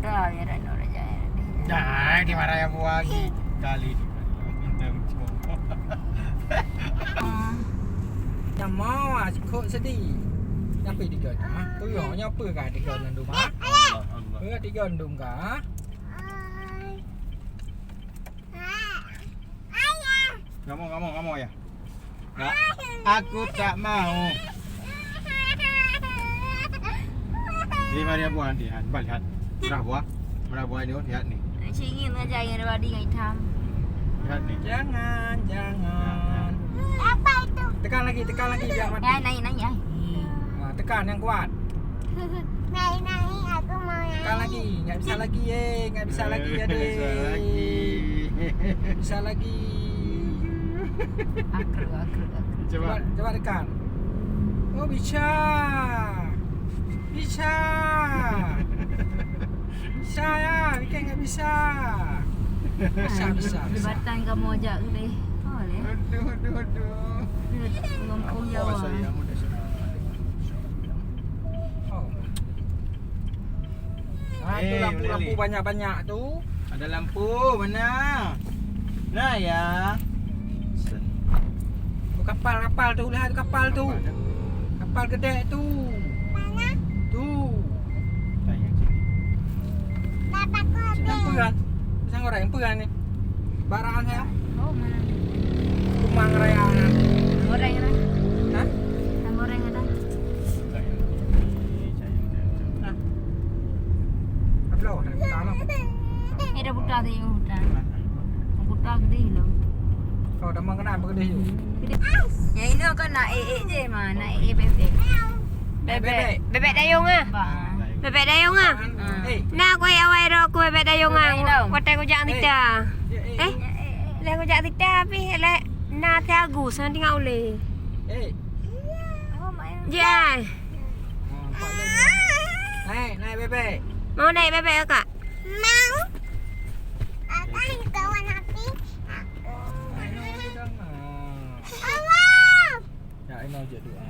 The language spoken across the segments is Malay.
dah ya Rano Raja. Dah dimarahi aku lagi kali ni. Yang mau kok sedih. Nyampe tiga ah. Tu yo nyapa ka tiga nandum ah. Allah. Tiga nandum ka. Kamu ya. Nah, aku tak mau. Ini Maria buah nanti, lihat. Murah buah ini, lihat nih. Cik ingin ngajarin Badi ngai tham. Lihat nih. Jangan. Apa itu? Tekan lagi biar mati. Naik ya. Nah, tekan yang kuat. Naik, aku mau naik. Tekan lagi, nggak bisa lagi ya deh. Bisa lagi. Akru. Coba tekan. Oh bisa ya, Wika nggak bisa. Bisa. Libatan kamu ajak deh. Boleh. Aduh. Ngomong Jawa. Itu lampu banyak tuh. Ada lampu mana? Nah ya. Kapal tuh, lihat kapal tuh. Kapal gede tuh. Mana? Tuh. Dapat kopi. Yang peran. Bisa ngoreng peran nih. Baraan saya. Oh mana? Kumang rayangan. Goreng kan? Hah? Goreng kan? Nah. Upload dari pertama. Ada buta tu yang buta. Buta gede loh. Kau dah mengenal begede tu. Yang ini kan nak je mah, nak bebek. Bebek dayung ah. Bebek dayung ah. Nah, kau awai ro kau bebek dayung ah. Watai kau jangan tita. Lek kau jangan tita tapi lek na tiagu sana tinggal oleh. Jai. Naik bebek. Mau naik bebek ke kak? Mau. Apa kawan api? Allah. Ya, ini aja doa.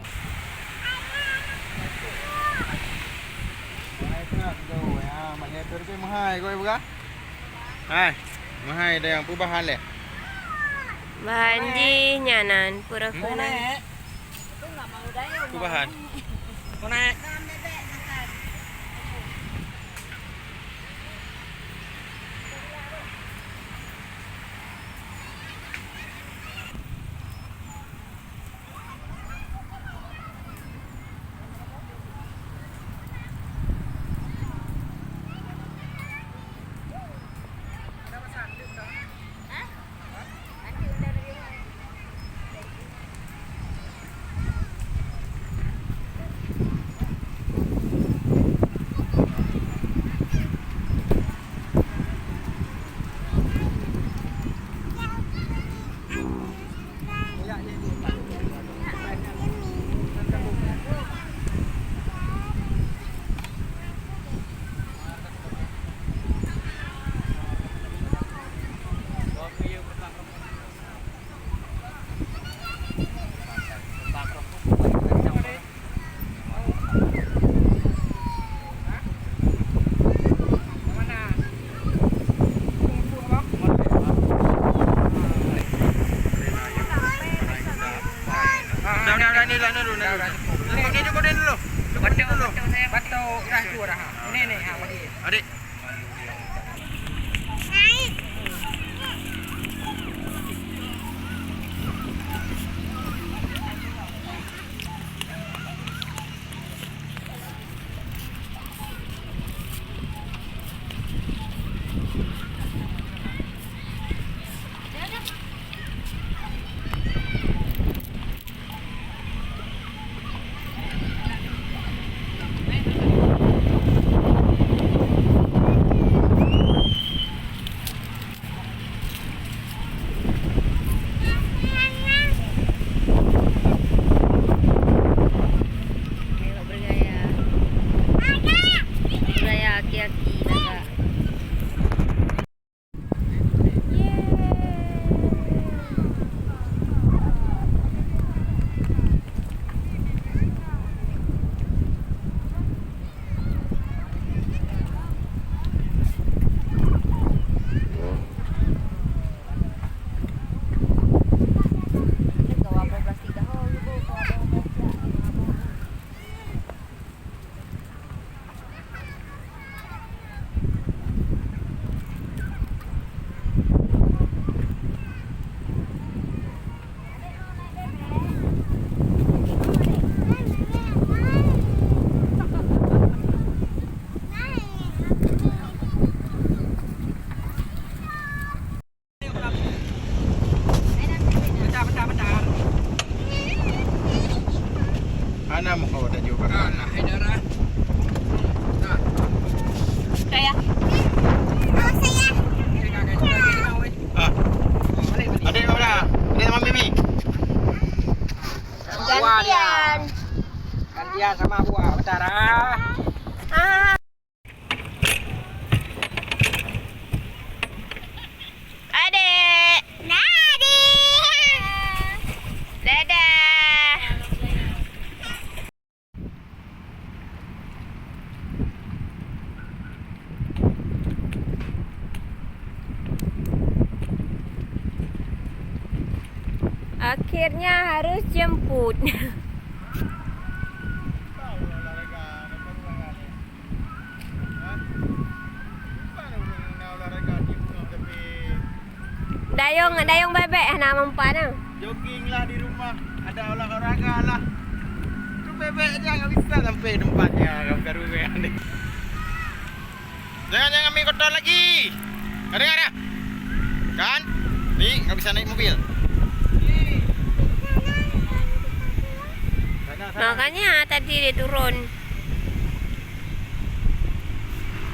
Hai nak go ya, maknya terus mahal kau buka. Hai, mahal ada yang perubahan leh. Banji nyanan pura-pura. Perubahan. Kau naik. Pecah. Ana mo ko da juga Nah, kana. Haidara. Nah, Saya. Oh, saya. kakak juga kenal weh. Ah, Balik. adik kau dah. Adik sama Mimi. Gantian. Gantian sama buah Betara. Ah. Adik. Nadi. Dadah. Akhirnya harus jemput. Dayung bebek nama empatnya. Jogging lah di rumah. Ada olahraga lah. Itu bebek aja nggak bisa sampai tempatnya. Garu nih. Jangan ambil kotor lagi. Dengar ya? Kan? Nih nggak bisa naik mobil. Makanya tadi dia turun.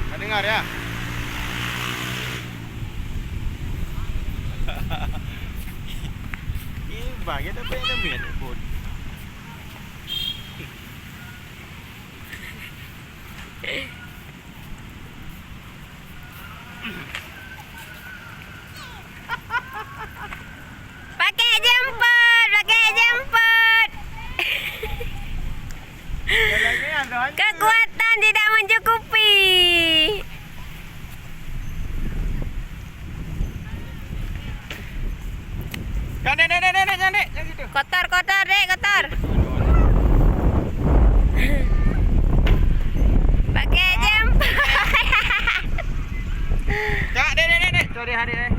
Nggak dengar ya? Ini bagian apa yang namanya pun. Pakai jemput. Kekuatan tidak mencukupi. Jangan gitu. Kotor, Dek, kotor. Pakai jemput. Kak, dek. Sorry hari dek.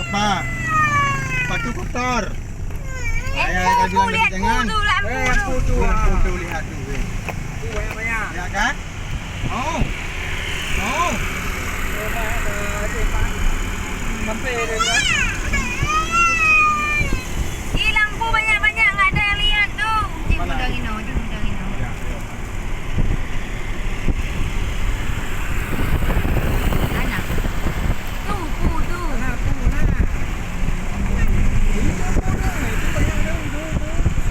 Apa? Pakai kotor. Putu, lihat putu lah. Yang putu. Tuh lihat tuh. Banyak. Ya kan? Oh. Sampai deh kan. Ih, lampu banyak-banyak nggak ada yang lihat tuh. Mana? Udangin. Anak. Tuh, putu. Nah, putu nah. Ini putu dong. Itu banyak dong.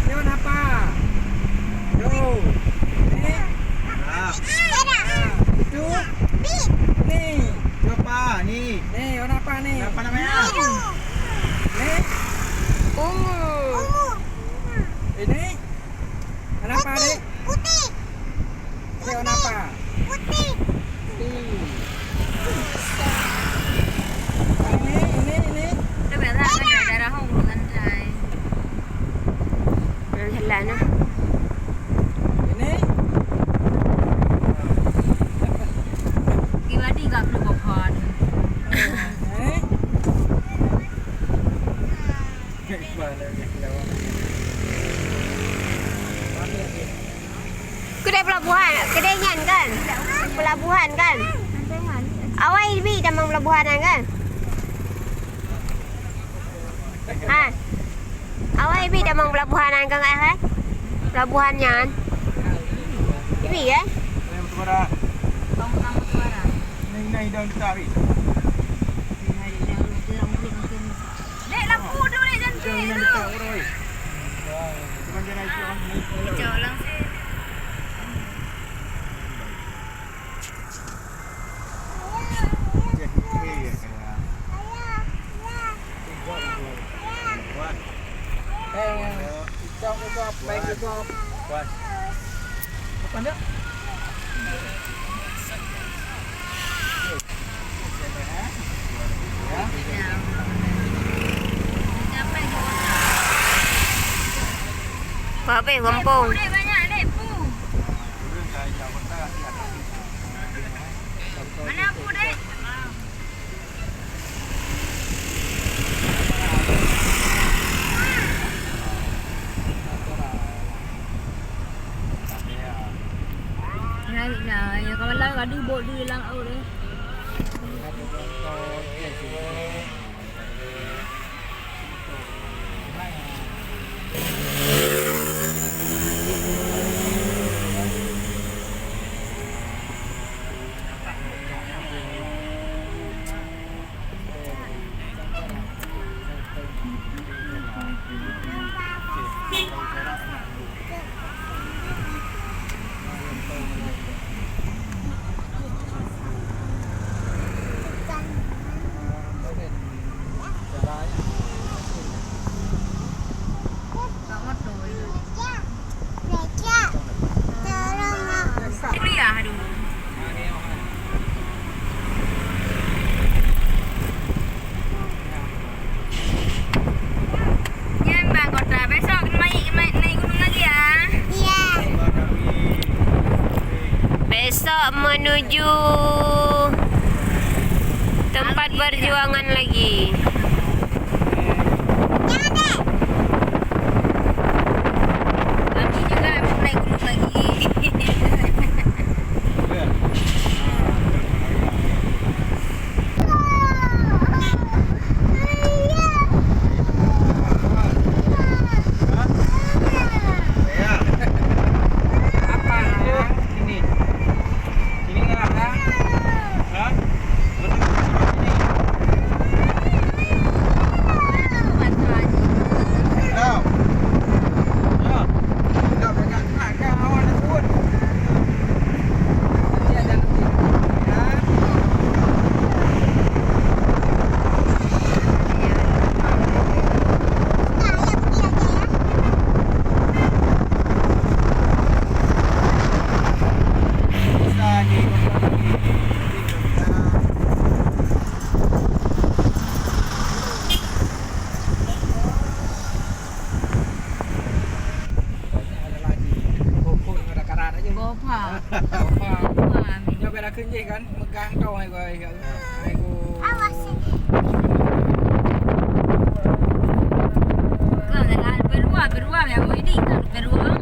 Dia warna apa? Yo. Ini. Nah, Itu. Nih. apa nih? Nih, warna apa nih? Apa namanya? Nih. Ungu. Ini. Warna apa nih? Putih. Ini warna apa? Putih. Ini. Cái bé ra cái này đã không có ngăn dài. Jalan lah. Ini. Cái đi gặp được một hòn. Nih. Kedai pelabuhan, kedaian kan? Pelabuhan kan? Awak Ibi tamang pelabuhanan kan? Ha? Awak Ibi tamang pelabuhanan kan kan? Pelabuhannya. Ibi kan? Yang suara. Không năm suara. Này đang cari. Này yang belum. Dek lampu dulu dek jangan dulu. Cuman dia naik on. Hijau langsung. Hijau juga, baik juga. Apa anda? Sampai ke Apa yang kampung? Dek banyak dek pu. Mana pu dek? Nah, Nah, yang kawan lain ada bot di dalam air ni. Besok menuju tempat perjuangan lagi. Kami juga mau naik gunung lagi. Nyo belaขึ้นje kan megang kau hai gua. Awas. Kalau dah beruang ya, mau ini kan beruang.